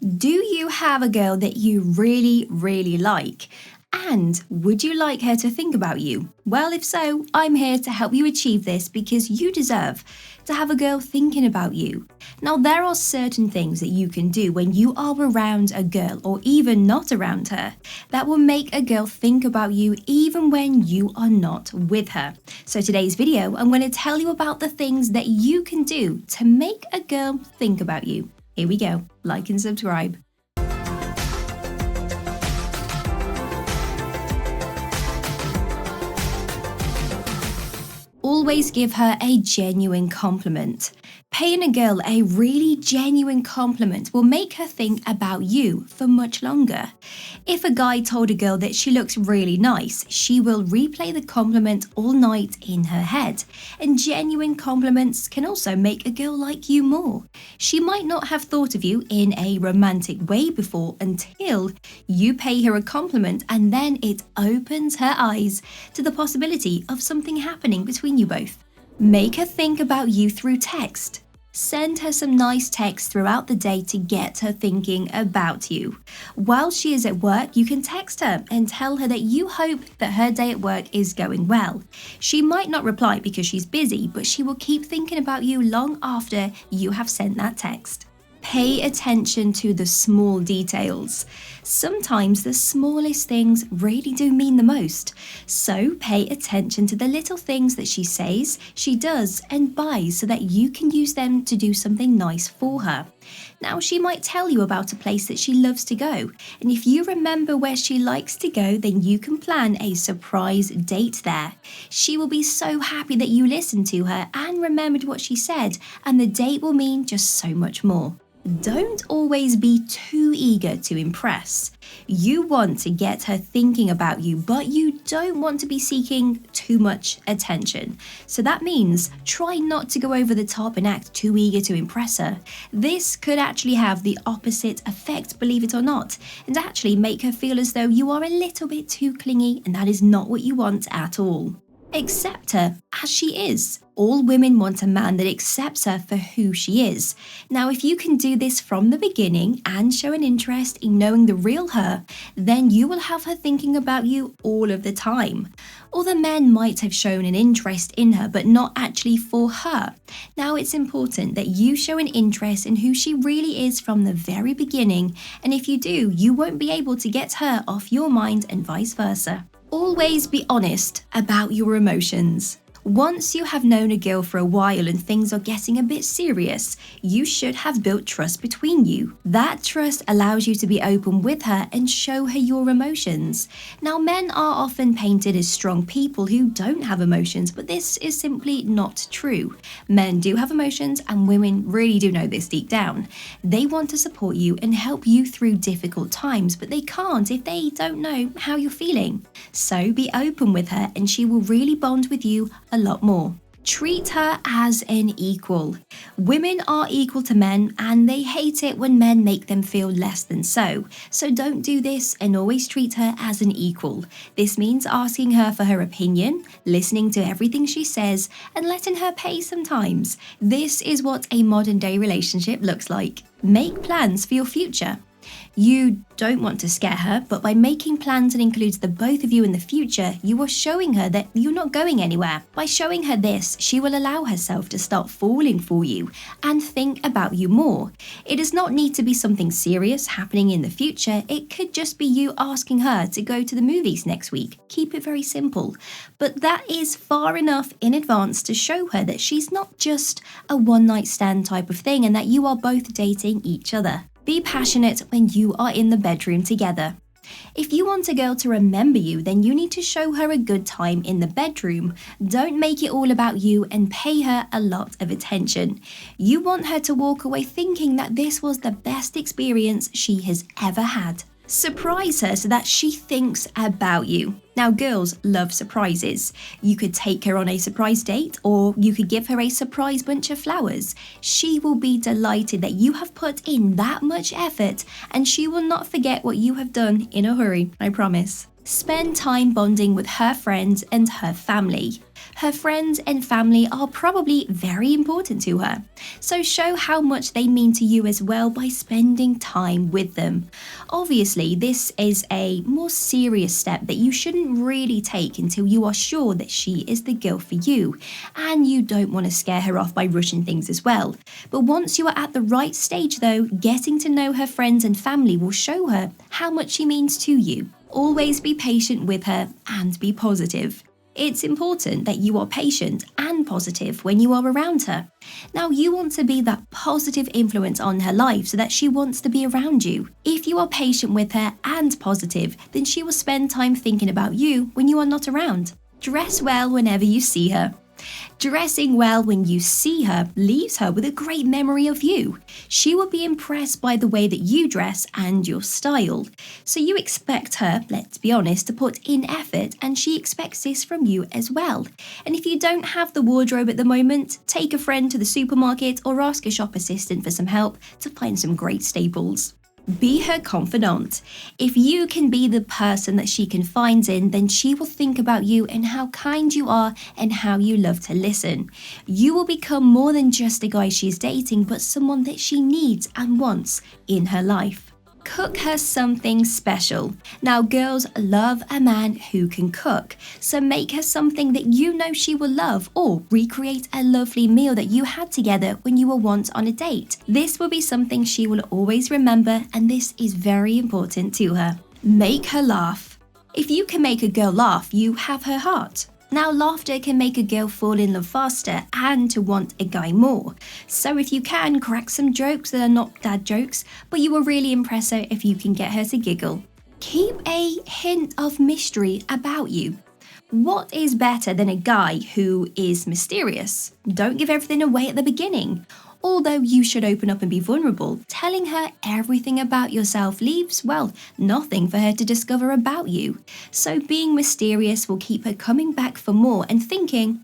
Do you have a girl that you really, really like? And would you like her to think about you? Well, if so, I'm here to help you achieve this because you deserve to have a girl thinking about you. Now, there are certain things that you can do when you are around a girl or even not around her that will make a girl think about you even when you are not with her. So today's video, I'm going to tell you about the things that you can do to make a girl think about you. Here we go. Like and subscribe. Always give her a genuine compliment. Paying a girl a really genuine compliment will make her think about you for much longer. If a guy told a girl that she looks really nice, she will replay the compliment all night in her head. And genuine compliments can also make a girl like you more. She might not have thought of you in a romantic way before until you pay her a compliment, and then it opens her eyes to the possibility of something happening between you both. Make her think about you through text. Send her some nice texts throughout the day to get her thinking about you. While she is at work, you can text her and tell her that you hope that her day at work is going well. She might not reply because she's busy, but she will keep thinking about you long after you have sent that text. Pay attention to the small details. Sometimes the smallest things really do mean the most. So pay attention to the little things that she says, she does, and buys so that you can use them to do something nice for her. Now, she might tell you about a place that she loves to go, and if you remember where she likes to go, then you can plan a surprise date there. She will be so happy that you listened to her and remembered what she said, and the date will mean just so much more. Don't always be too eager to impress. You want to get her thinking about you, but you don't want to be seeking too much attention. So that means try not to go over the top and act too eager to impress her. This could actually have the opposite effect, believe it or not, and actually make her feel as though you are a little bit too clingy, and that is not what you want at all. Accept her as she is. All women want a man that accepts her for who she is. Now, if you can do this from the beginning and show an interest in knowing the real her, then you will have her thinking about you all of the time. Other men might have shown an interest in her, but not actually for her. Now, it's important that you show an interest in who she really is from the very beginning, and if you do, you won't be able to get her off your mind and vice versa. Always be honest about your emotions. Once you have known a girl for a while and things are getting a bit serious, you should have built trust between you. That trust allows you to be open with her and show her your emotions. Now, men are often painted as strong people who don't have emotions, but this is simply not true. Men do have emotions, and women really do know this deep down. They want to support you and help you through difficult times, but they can't if they don't know how you're feeling. So be open with her and she will really bond with you a lot more. Treat her as an equal. Women are equal to men, and they hate it when men make them feel less than so. So don't do this, and always treat her as an equal. This means asking her for her opinion, listening to everything she says, and letting her pay sometimes. This is what a modern day relationship looks like. Make plans for your future. You don't want to scare her, but by making plans that includes the both of you in the future, you are showing her that you're not going anywhere. By showing her this, she will allow herself to start falling for you and think about you more. It does not need to be something serious happening in the future. It could just be you asking her to go to the movies next week. Keep it very simple. But that is far enough in advance to show her that she's not just a one-night stand type of thing and that you are both dating each other. Be passionate when you are in the bedroom together. If you want a girl to remember you, then you need to show her a good time in the bedroom. Don't make it all about you and pay her a lot of attention. You want her to walk away thinking that this was the best experience she has ever had. Surprise her so that she thinks about you. Now, girls love surprises. You could take her on a surprise date, or you could give her a surprise bunch of flowers. She will be delighted that you have put in that much effort, and she will not forget what you have done in a hurry, I promise. Spend time bonding with her friends and her family. Her friends and family are probably very important to her, so show how much they mean to you as well by spending time with them. Obviously, this is a more serious step that you shouldn't really take until you are sure that she is the girl for you, and you don't want to scare her off by rushing things as well. But once you are at the right stage though, getting to know her friends and family will show her how much she means to you. Always be patient with her and be positive. It's important that you are patient and positive when you are around her. Now, you want to be that positive influence on her life so that she wants to be around you. If you are patient with her and positive, then she will spend time thinking about you when you are not around. Dress well whenever you see her. Dressing well when you see her leaves her with a great memory of you. She will be impressed by the way that you dress and your style. So you expect her, let's be honest, to put in effort, and she expects this from you as well. And if you don't have the wardrobe at the moment, take a friend to the supermarket or ask a shop assistant for some help to find some great staples. Be her confidant. If you can be the person that she confides in, then she will think about you and how kind you are and how you love to listen. You will become more than just a guy she's dating, but someone that she needs and wants in her life. Cook her something special. Now, girls love a man who can cook, so make her something that you know she will love, or recreate a lovely meal that you had together when you were once on a date. This will be something she will always remember, and this is very important to her. Make her laugh. If you can make a girl laugh, you have her heart. Now, laughter can make a girl fall in love faster and to want a guy more. So if you can, crack some jokes that are not dad jokes, but you will really impress her if you can get her to giggle. Keep a hint of mystery about you. What is better than a guy who is mysterious? Don't give everything away at the beginning. Although you should open up and be vulnerable, telling her everything about yourself leaves, well, nothing for her to discover about you. So being mysterious will keep her coming back for more and thinking,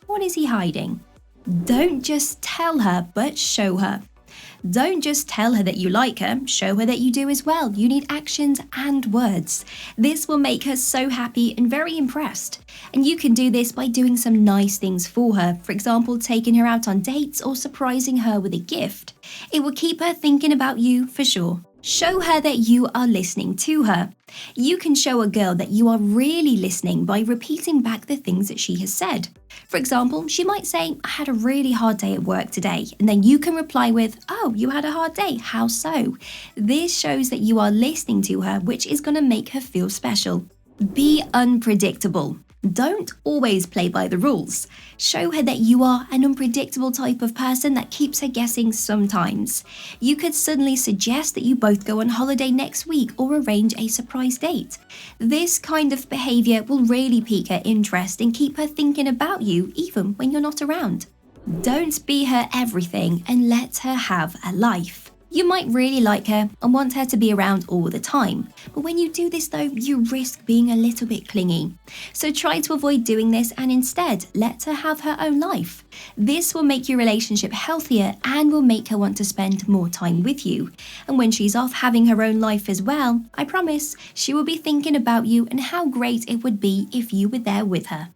what is he hiding? Don't just tell her, but show her. Don't just tell her that you like her, show her that you do as well. You need actions and words. This will make her so happy and very impressed. And you can do this by doing some nice things for her. For example, taking her out on dates or surprising her with a gift. It will keep her thinking about you for sure. Show her that you are listening to her. You can show a girl that you are really listening by repeating back the things that she has said. For example, she might say, I had a really hard day at work today. And then you can reply with, oh, you had a hard day. How so? This shows that you are listening to her, which is going to make her feel special. Be unpredictable. Don't always play by the rules. Show her that you are an unpredictable type of person that keeps her guessing sometimes. You could suddenly suggest that you both go on holiday next week or arrange a surprise date. This kind of behavior will really pique her interest and keep her thinking about you even when you're not around. Don't be her everything and let her have a life. You might really like her and want her to be around all the time, but when you do this though, you risk being a little bit clingy. So try to avoid doing this and instead let her have her own life. This will make your relationship healthier and will make her want to spend more time with you. And when she's off having her own life as well, I promise she will be thinking about you and how great it would be if you were there with her.